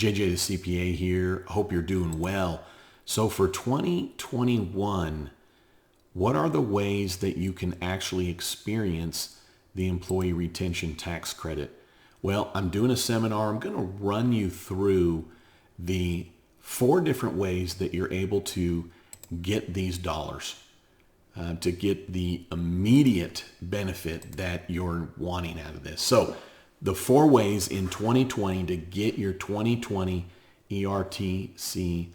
JJ the CPA here. Hope you're doing well. So for 2021, what are the ways that you can actually experience the employee retention tax credit? Well, I'm doing a seminar. I'm going to run you through the 4 different ways that you're able to get these dollars, to get the immediate benefit that you're wanting out of this. So the 4 ways in 2020 to get your 2020 ERTC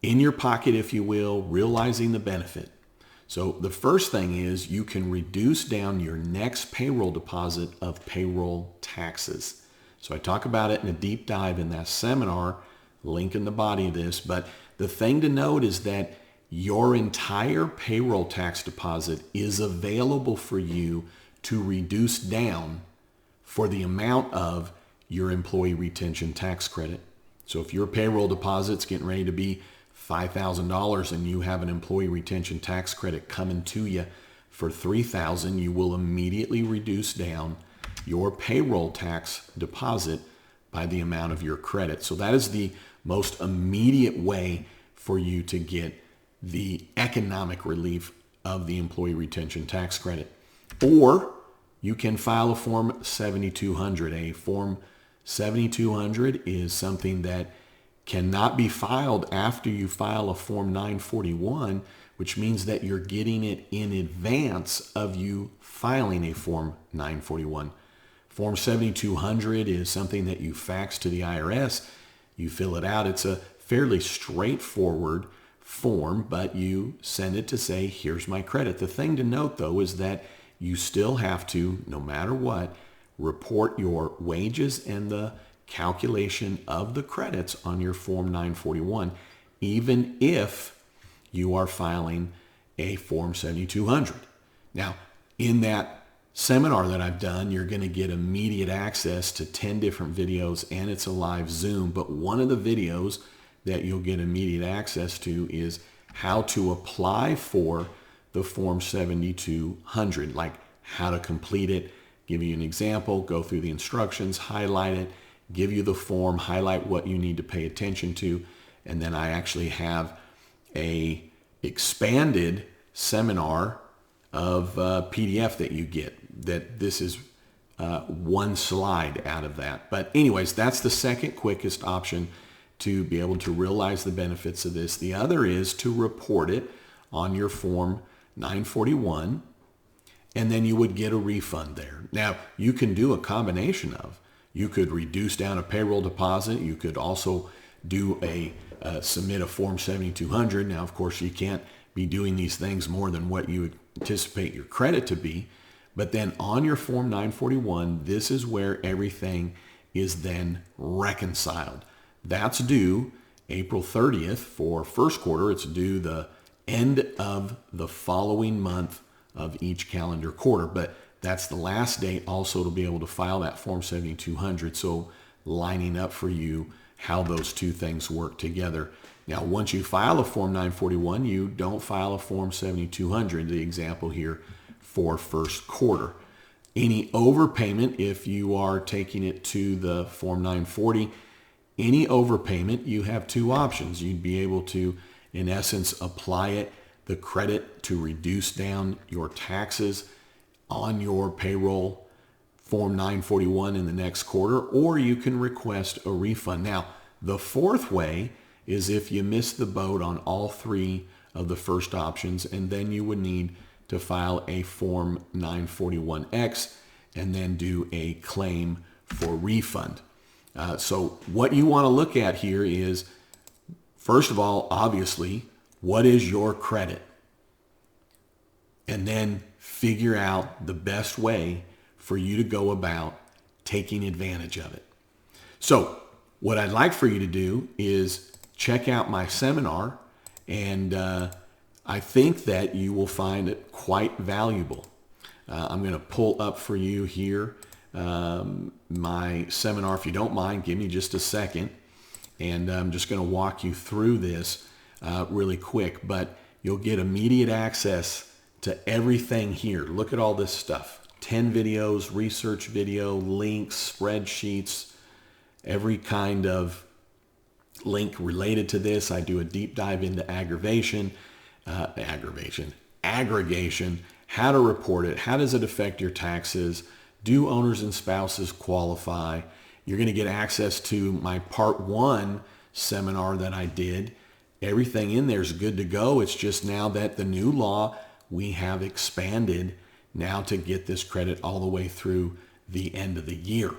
in your pocket, if you will, realizing the benefit. So the first thing is you can reduce down your next payroll deposit of payroll taxes. So I talk about it in a deep dive in that seminar, link in the body of this. But the thing to note is that your entire payroll tax deposit is available for you to reduce down for the amount of your employee retention tax credit. So if your payroll deposit's getting ready to be $5,000 and you have an employee retention tax credit coming to you for $3,000, you will immediately reduce down your payroll tax deposit by the amount of your credit. So that is the most immediate way for you to get the economic relief of the employee retention tax credit. Or you can file a Form 7200. A Form 7200 is something that cannot be filed after you file a Form 941, which means that you're getting it in advance of you filing a Form 941. Form 7200 is something that you fax to the IRS. You fill it out. It's a fairly straightforward form, but you send it to say, here's my credit. The thing to note, though, is that you still have to, no matter what, report your wages and the calculation of the credits on your Form 941, even if you are filing a Form 7200. Now, in that seminar that I've done, you're going to get immediate access to 10 different videos, and it's a live Zoom. But one of the videos that you'll get immediate access to is how to apply for the Form 7200, like how to complete it, give you an example, go through the instructions, highlight it, give you the form, highlight what you need to pay attention to, and then I actually have a expanded seminar of PDF that you get, that this is one slide out of that. But anyways, that's the second quickest option to be able to realize the benefits of this. The other is to report it on your Form 941, and then you would get a refund there. Now, you can do a combination of, you could reduce down a payroll deposit. You could also do submit a Form 7200. Now, of course, you can't be doing these things more than what you would anticipate your credit to be. But then on your Form 941, this is where everything is then reconciled. That's due April 30th for first quarter. It's due the end of the following month of each calendar quarter. But that's the last date also to be able to file that Form 7200. So lining up for you how those two things work together. Now, once you file a Form 941, you don't file a Form 7200, the example here for first quarter. Any overpayment, if you are taking it to the Form 940, any overpayment, you have 2 options. You'd be able to, in essence, apply the credit to reduce down your taxes on your payroll Form 941 in the next quarter, or you can request a refund. Now, the 4th way is if you miss the boat on all 3 of the first options, and then you would need to file a Form 941X and then do a claim for refund. So what you want to look at here is, first of all, obviously, what is your credit? And then figure out the best way for you to go about taking advantage of it. So what I'd like for you to do is check out my seminar, and I think that you will find it quite valuable. I'm going to pull up for you here my seminar. If you don't mind, give me just a second, and I'm just going to walk you through this really quick, but you'll get immediate access to everything here. Look at all this stuff. 10 videos, research video, links, spreadsheets, every kind of link related to this. I do a deep dive into aggregation, how to report it, how does it affect your taxes, do owners and spouses qualify. You're going to get access to my part 1 seminar that I did. Everything in there is good to go. It's just now that the new law, we have expanded now to get this credit all the way through the end of the year.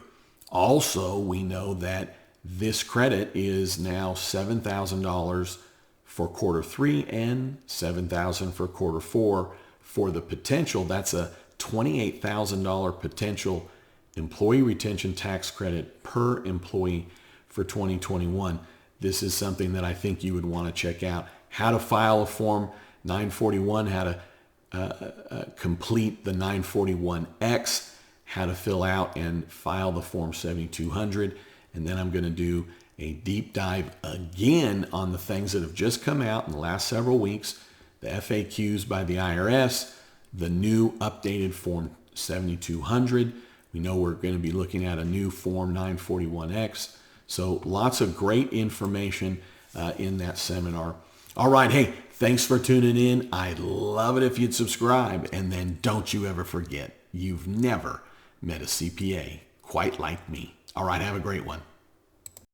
Also, we know that this credit is now $7,000 for quarter 3 and $7,000 for quarter 4 for the potential. That's a $28,000 potential employee retention tax credit per employee for 2021. This is something that I think you would want to check out. How to file a Form 941, how to complete the 941X, how to fill out and file the Form 7200. And then I'm going to do a deep dive again on the things that have just come out in the last several weeks, the FAQs by the IRS, the new updated Form 7200. We know we're going to be looking at a new Form 941X. So lots of great information in that seminar. All right. Hey, thanks for tuning in. I'd love it if you'd subscribe. And then don't you ever forget, you've never met a CPA quite like me. All right. Have a great one.